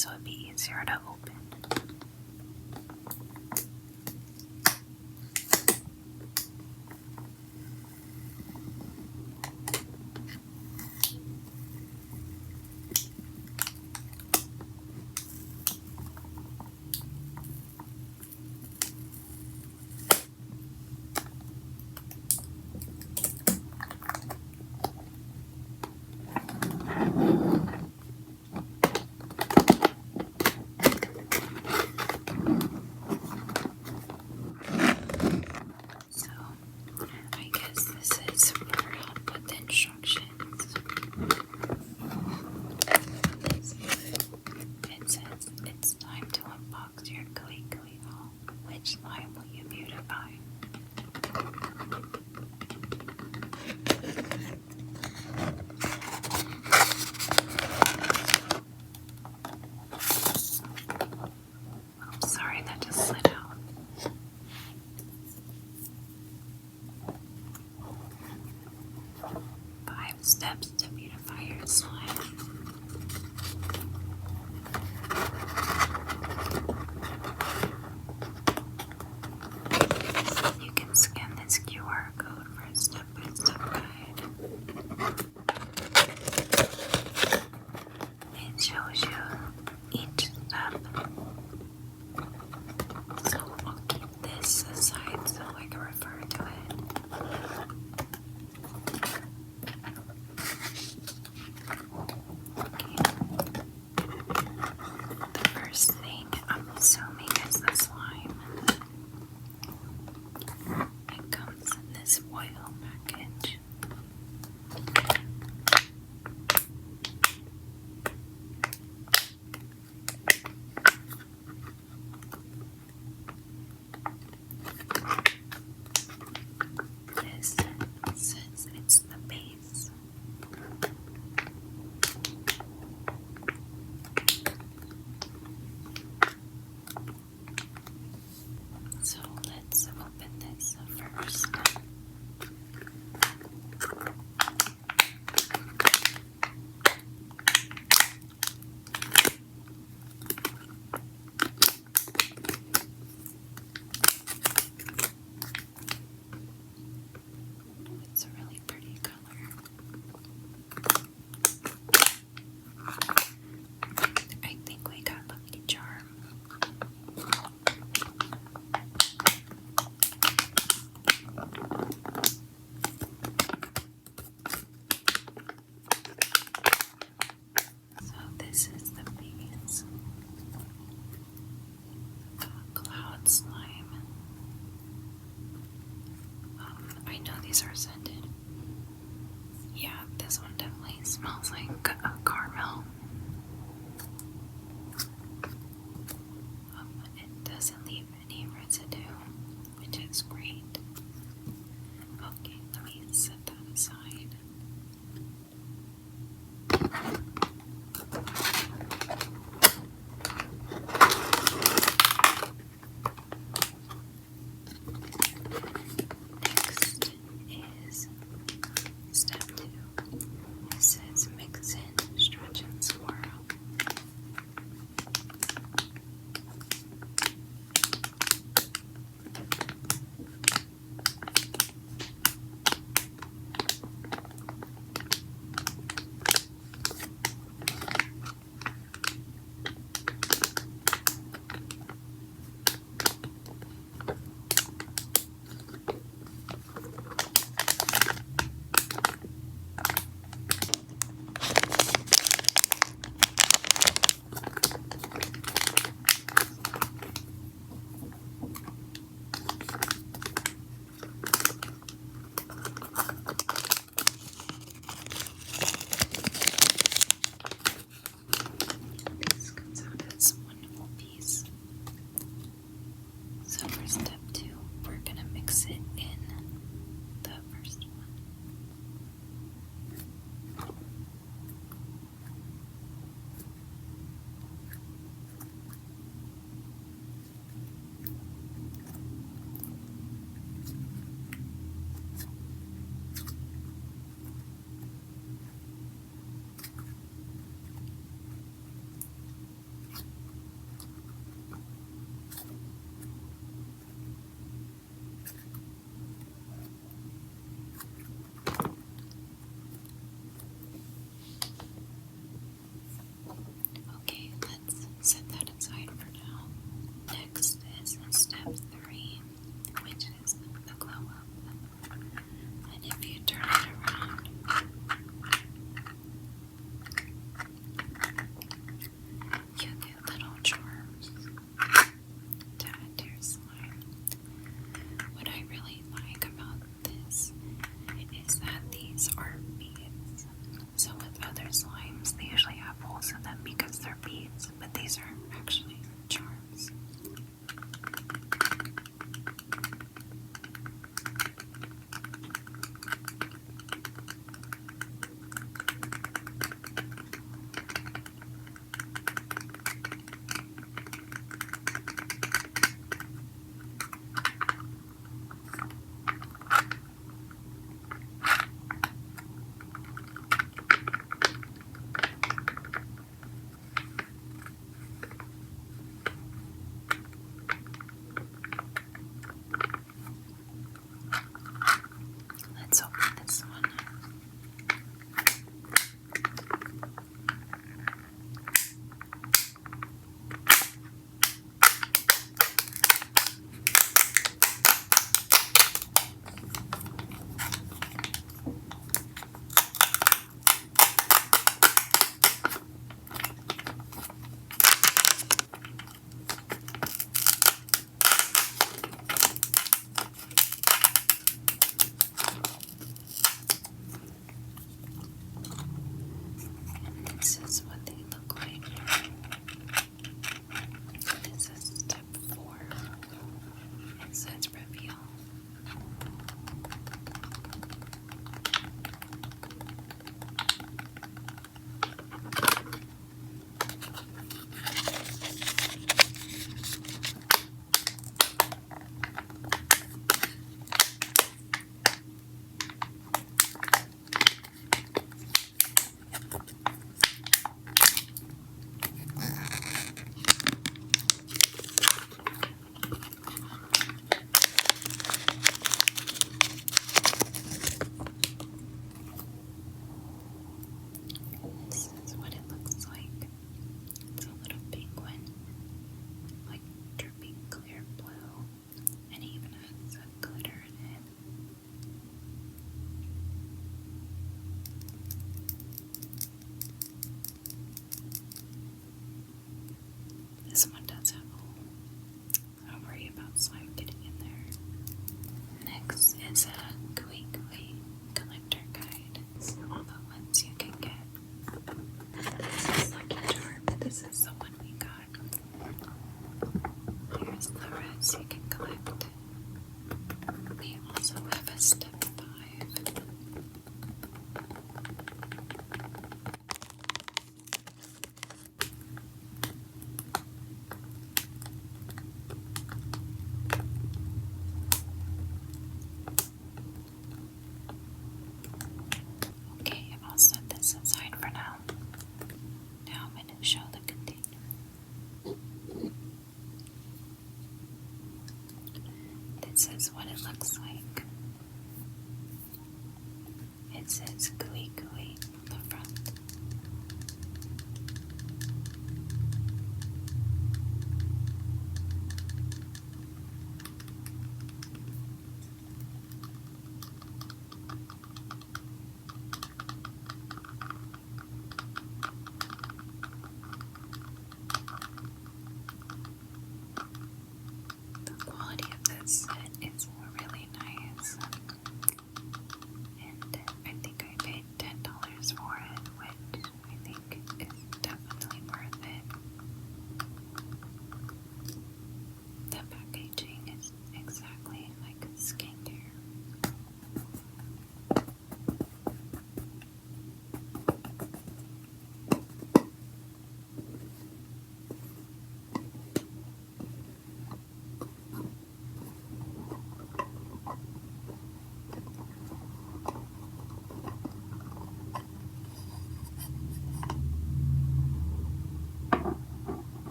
so it'd be easier to open. I guess this is for help with instructions. It says it's time to unbox your Gooey Gooey haul. Which slime will you beautify? Oh, sorry, that just slid out. 5 steps to beautify your slime. You can scan this QR code for a step-by-step guide. It shows you each step. So I'll keep this aside so I can refer to it. The first thing I'm assuming is the slime. It comes in this foil package. This says it's the base. So let's open this first. It's a really pretty color. I think we got Lucky Charm. So this is the base. Cloud slime. I know these are scented. Yeah, this one definitely smells like a caramel. It doesn't leave any residue, which is great. Okay, let me set that aside. Next is step 2. It says mix in, stretch, and swirl. This comes out as one whole piece. So for step 2, we're gonna mix it in the first one. is step 3, which is the glow up. And if you turn it around, you get little charms to add to your slime. What I really like about this is that these are beads. So with other slimes, they usually have holes in them because they're beads, but these are actually charms. Let's open this one. This is what they look like. This is step 4. It says reveal. This is what it looks like. It's a little penguin, like dripping clear blue, and even has some glitter in it. This one does have a hole. Don't worry about slime getting in there. Next is a Gooey Gooey collector guide. So all the ones you can get. This is Lucky Charm. This is the one we got. Here's the rest you can collect. We also have a step 5. Okay, I'll set this aside for now. Now I'm going to show the container. This is what it looks like. It says Gooey Gooey on the front. The quality of this set is really nice, and I think I paid $10 for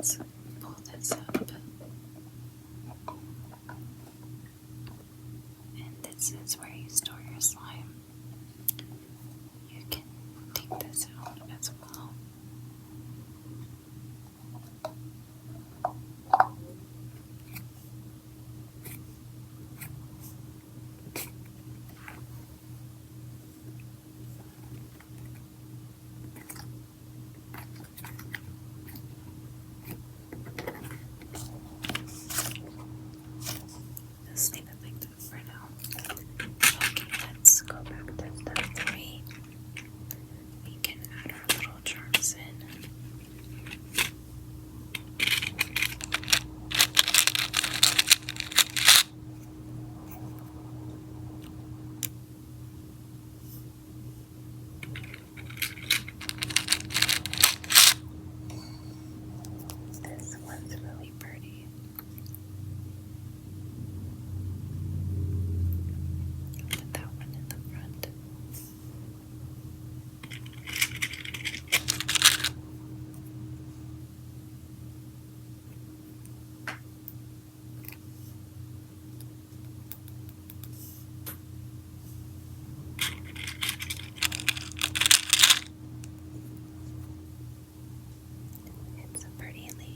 let's pull this up. And this is where you store your slime. You can take this out as well. Just leave it like that for now. Okay, let's go back to step 3. We can add our little charms in. This one's really pretty. Put that one in the front. It's a pretty leaf.